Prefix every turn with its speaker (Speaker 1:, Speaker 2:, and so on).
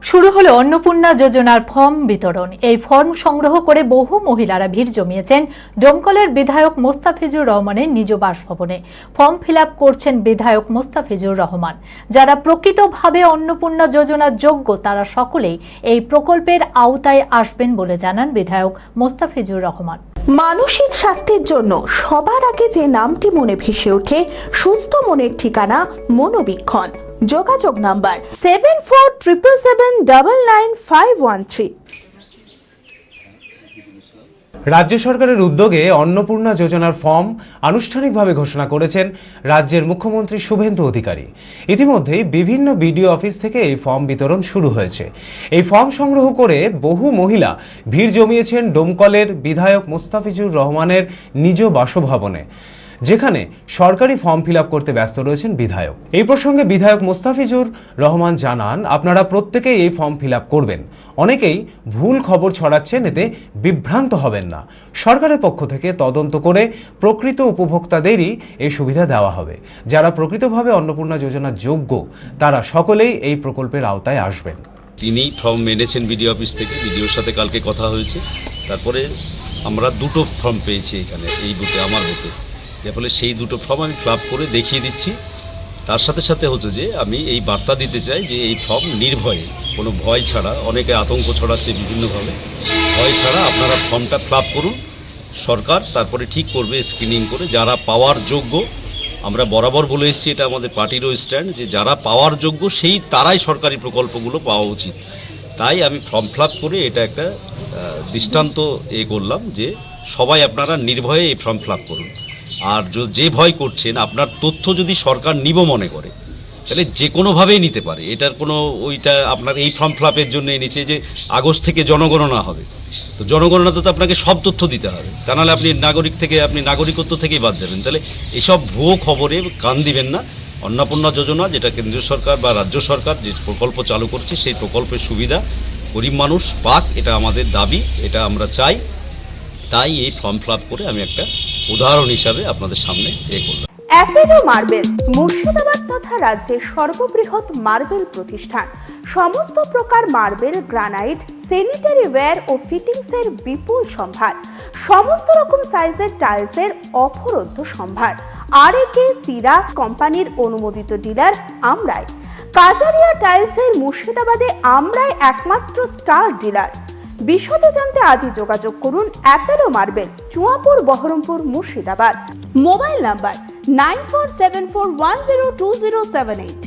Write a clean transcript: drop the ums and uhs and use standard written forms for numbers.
Speaker 1: শুরু হলো অন্নপূর্ণা যোজনার ফর্ম বিতরণ। এই ফর্ম সংগ্রহ করে বহু মহিলারা ভিড় জমিয়েছেন ডোমকলের বিধায়ক মোস্তাফিজুর রহমানের নিজ বাসভবনে। ফর্ম ফিল আপ করছেন বিধায়ক মোস্তাফিজুর রহমান। যারা প্রকৃতভাবে অন্নপূর্ণা যোজনার যোগ্য তারা সকলেই এই প্রকল্পের আওতায় আসবেন বলে জানান বিধায়ক মোস্তাফিজুর রহমান।
Speaker 2: মানসিক স্বাস্থ্যের জন্য সবার আগে যে নামটি মনে ভেসে ওঠে, সুস্থ মনের ঠিকানা মনোবীক্ষণ। যোগাযোগ নাম্বার 7477799513।
Speaker 3: রাজ্য সরকারের উদ্যোগে অন্নপূর্ণা যোজনার ফর্ম আনুষ্ঠানিকভাবে ঘোষণা করেছেন রাজ্যের মুখ্যমন্ত্রী শুভেন্দু অধিকারী। ইতিমধ্যেই বিভিন্ন বিডিও অফিস থেকে এই ফর্ম বিতরণ শুরু হয়েছে। এই ফর্ম সংগ্রহ করে বহু মহিলা ভিড় জমিয়েছেন ডোমকলের বিধায়ক মোস্তাফিজুর রহমানের নিজ বাসভবনে, যেখানে সরকারি ফর্ম ফিল আপ করতে ব্যস্ত রয়েছেন বিধায়ক। এই প্রসঙ্গে বিধায়ক মোস্তাফিজুর রহমান জানান, আপনারা প্রত্যেকেই এই ফর্ম ফিল আপ করবেন। অনেকেই ভুল খবর ছড়াচ্ছেন, এতে বিভ্রান্ত হবেন না। সরকারের পক্ষ থেকে তদন্ত করে প্রকৃত উপভোক্তাদেরই এই সুবিধা দেওয়া হবে। যারা প্রকৃতভাবে অন্নপূর্ণা যোজনার যোগ্য তারা সকলেই এই প্রকল্পের আওতায় আসবেন।
Speaker 4: তিনি ফর্ম এনেছেন বিডিও অফিস থেকে, বিডিওর সাথে কালকে কথা হয়েছে। তারপরে আমরা দুটো ফর্ম পেয়েছি এখানে এই বুথে, আমার বুথে। এর ফলে সেই দুটো ফর্ম আমি ফিল আপ করে দেখিয়ে দিচ্ছি। তার সাথে সাথে হচ্ছে যে আমি এই বার্তা দিতে চাই যে এই ফর্ম নির্ভয়ে, কোনো ভয় ছাড়া, অনেকে আতঙ্ক ছড়াচ্ছে বিভিন্নভাবে, ভয় ছাড়া আপনারা ফর্মটা ফিল আপ করুন। সরকার তারপরে ঠিক করবে স্ক্রিনিং করে যারা পাওয়ার যোগ্য। আমরা বরাবর বলে এসেছি, এটা আমাদের পার্টিরও স্ট্যান্ড, যে যারা পাওয়ার যোগ্য তারাই সরকারি প্রকল্পগুলো পাওয়া উচিত। তাই আমি ফর্ম ফিল আপ করে এটা একটা দৃষ্টান্ত করলাম যে সবাই আপনারা নির্ভয়ে এই ফর্ম ফিল আপ করুন। আর যে ভয় করছেন, আপনার তথ্য যদি সরকার নিব মনে করে তাহলে যে কোনোভাবেই নিতে পারে। এটার কোনো ওইটা আপনার এই ফর্ম ফিল আপের জন্য নিচে যে আগস্ট থেকে জনগণনা হবে, তো জনগণনাতে তো আপনাকে সব তথ্য দিতে হবে, তা নাহলে আপনি নাগরিকত্ব থেকেই বাদ যাবেন। তাহলে এসব ভুয়ো খবরে কান দিবেন না। অন্নপূর্ণা যোজনা, যেটা কেন্দ্রীয় সরকার বা রাজ্য সরকার যে প্রকল্প চালু করছে, সেই প্রকল্পের সুবিধা গরিব মানুষ পাক, এটা আমাদের দাবি, এটা আমরা চাই। তাই এই ফর্ম ফিল আপ করে আমি একটা উদাহরণ হিসাবে আপনাদের সামনে করলাম।
Speaker 2: অ্যাপেলো মার্বেল মুর্শিদাবাদ তথা রাজ্যের সর্ববৃহৎ মার্বেল প্রতিষ্ঠান। সমস্ত প্রকার মার্বেল, গ্রানাইট, স্যানিটারি ওয়্যার ও ফিটিংসের বিপুল সম্ভার। সমস্ত রকম সাইজের টাইলসের অফুরন্ত সম্ভার। আর.এ.কে সিরা কোম্পানির অনুমোদিত ডিলার আমরাই। কাজারিয়া টাইলসের মুর্শিদাবাদে আমরাই একমাত্র স্টার ডিলার। বিশদে জানতে আজই যোগাযোগ করুন Apollo marble, Chuapur, Baharampur, Murshidabad. Mobile number 9474102078।